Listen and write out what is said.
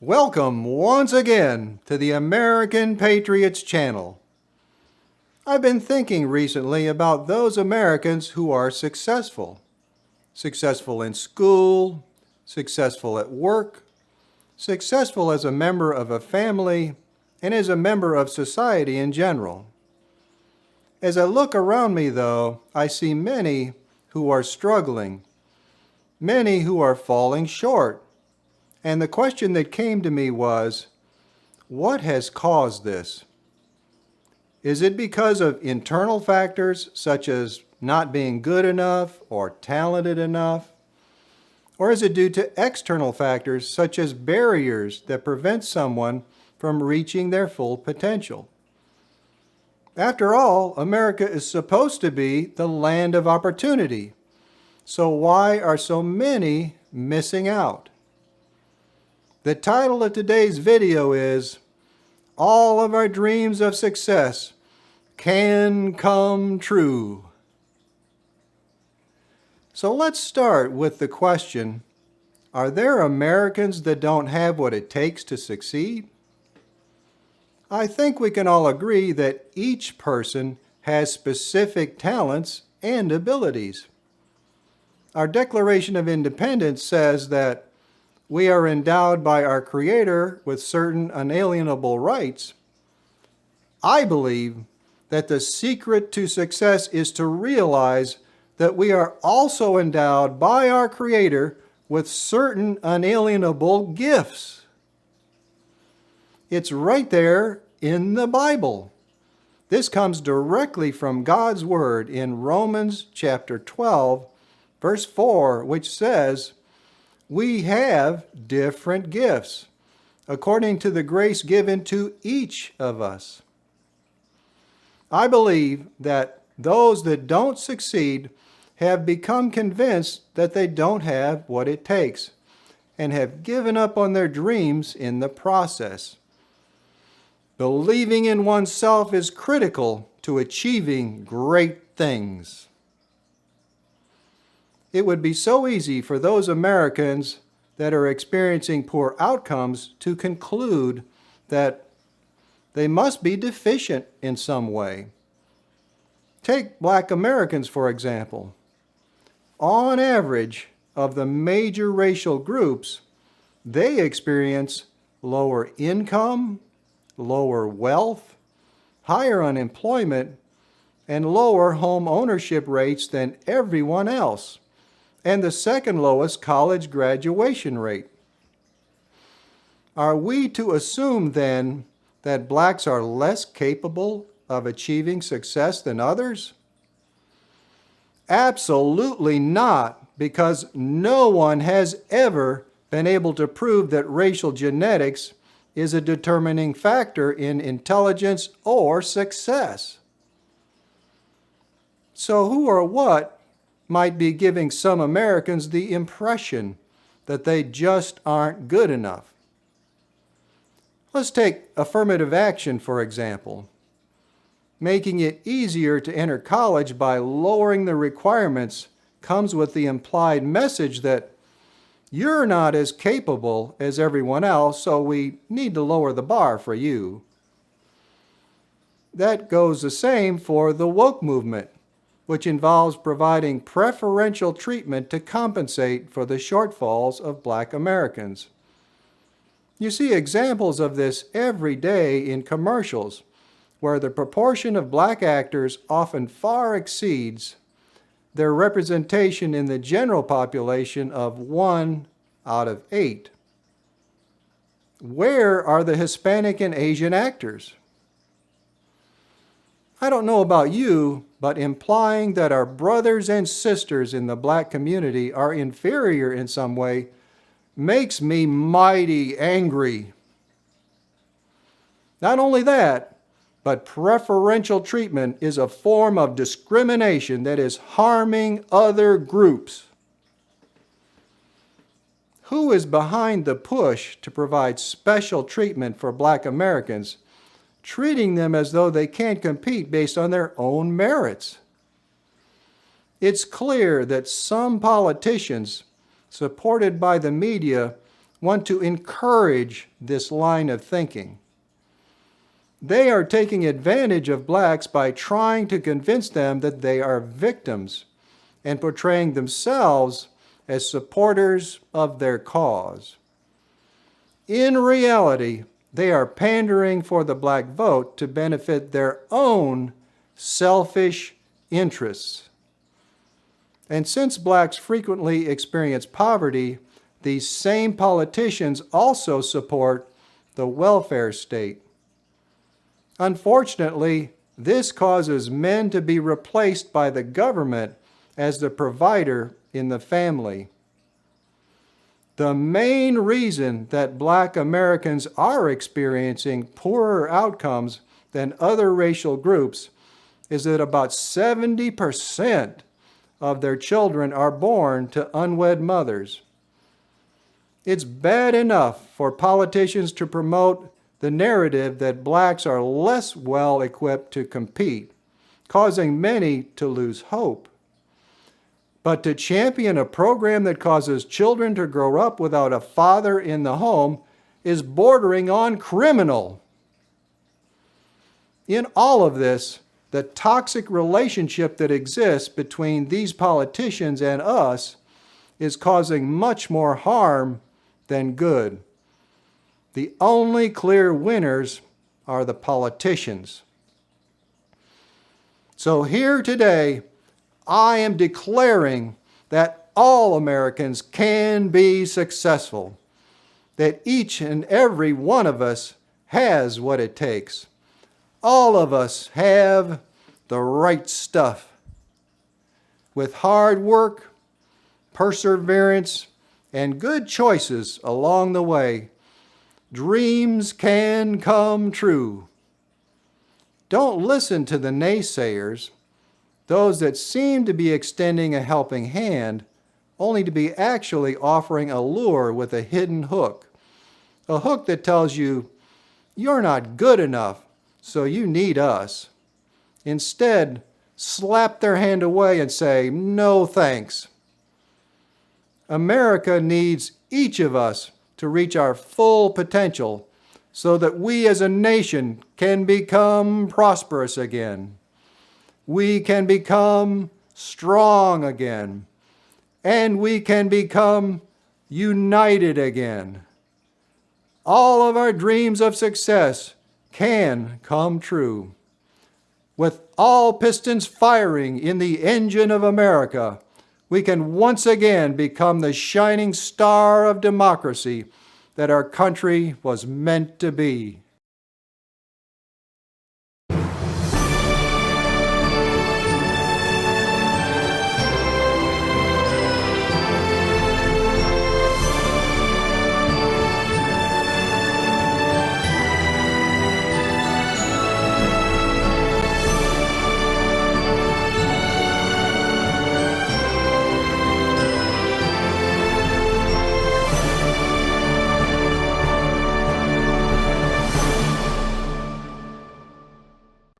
Welcome once again to the American Patriots channel. I've been thinking recently about those Americans who are successful. Successful in school, successful at work, successful as a member of a family, and as a member of society in general. As I look around me, though, I see many who are struggling, many who are falling short. And the question that came to me was, what has caused this? Is it because of internal factors such as not being good enough or talented enough? Or is it due to external factors such as barriers that prevent someone from reaching their full potential? After all, America is supposed to be the land of opportunity. So why are so many missing out? The title of today's video is, All of Our Dreams of Success Can Come True. So let's start with the question, are there Americans that don't have what it takes to succeed? I think we can all agree that each person has specific talents and abilities. Our Declaration of Independence says that we are endowed by our Creator with certain unalienable rights. I believe that the secret to success is to realize that we are also endowed by our Creator with certain unalienable gifts. It's right there in the Bible. This comes directly from God's Word in Romans chapter 12, verse 4, which says, we have different gifts according to the grace given to each of us. I believe that those that don't succeed have become convinced that they don't have what it takes and have given up on their dreams in the process. Believing in oneself is critical to achieving great things. It would be so easy for those Americans that are experiencing poor outcomes to conclude that they must be deficient in some way. Take Black Americans, for example. On average, of the major racial groups, they experience lower income, lower wealth, higher unemployment, and lower home ownership rates than everyone else, and the second lowest college graduation rate. Are we to assume then that blacks are less capable of achieving success than others? Absolutely not, because no one has ever been able to prove that racial genetics is a determining factor in intelligence or success. So who or what might be giving some Americans the impression that they just aren't good enough? Let's take affirmative action, for example. Making it easier to enter college by lowering the requirements comes with the implied message that you're not as capable as everyone else, so we need to lower the bar for you. That goes the same for the woke movement, which involves providing preferential treatment to compensate for the shortfalls of Black Americans. You see examples of this every day in commercials, where the proportion of Black actors often far exceeds their representation in the general population of 1 out of 8. Where are the Hispanic and Asian actors? I don't know about you, but implying that our brothers and sisters in the Black community are inferior in some way makes me mighty angry. Not only that, but preferential treatment is a form of discrimination that is harming other groups. Who is behind the push to provide special treatment for Black Americans, treating them as though they can't compete based on their own merits? It's clear that some politicians, supported by the media, want to encourage this line of thinking. They are taking advantage of blacks by trying to convince them that they are victims and portraying themselves as supporters of their cause. In reality, they are pandering for the black vote to benefit their own selfish interests. And since blacks frequently experience poverty, these same politicians also support the welfare state. Unfortunately, this causes men to be replaced by the government as the provider in the family. The main reason that black Americans are experiencing poorer outcomes than other racial groups is that about 70% of their children are born to unwed mothers. It's bad enough for politicians to promote the narrative that blacks are less well equipped to compete, causing many to lose hope. But to champion a program that causes children to grow up without a father in the home is bordering on criminal. In all of this, the toxic relationship that exists between these politicians and us is causing much more harm than good. The only clear winners are the politicians. So here today, I am declaring that all Americans can be successful, that each and every one of us has what it takes. All of us have the right stuff. With hard work, perseverance, and good choices along the way, dreams can come true. Don't listen to the naysayers, those that seem to be extending a helping hand, only to be actually offering a lure with a hidden hook. A hook that tells you, you're not good enough, so you need us. Instead, slap their hand away and say, no thanks. America needs each of us to reach our full potential so that we as a nation can become prosperous again. We can become strong again. And we can become united again. All of our dreams of success can come true. With all pistons firing in the engine of America, we can once again become the shining star of democracy that our country was meant to be.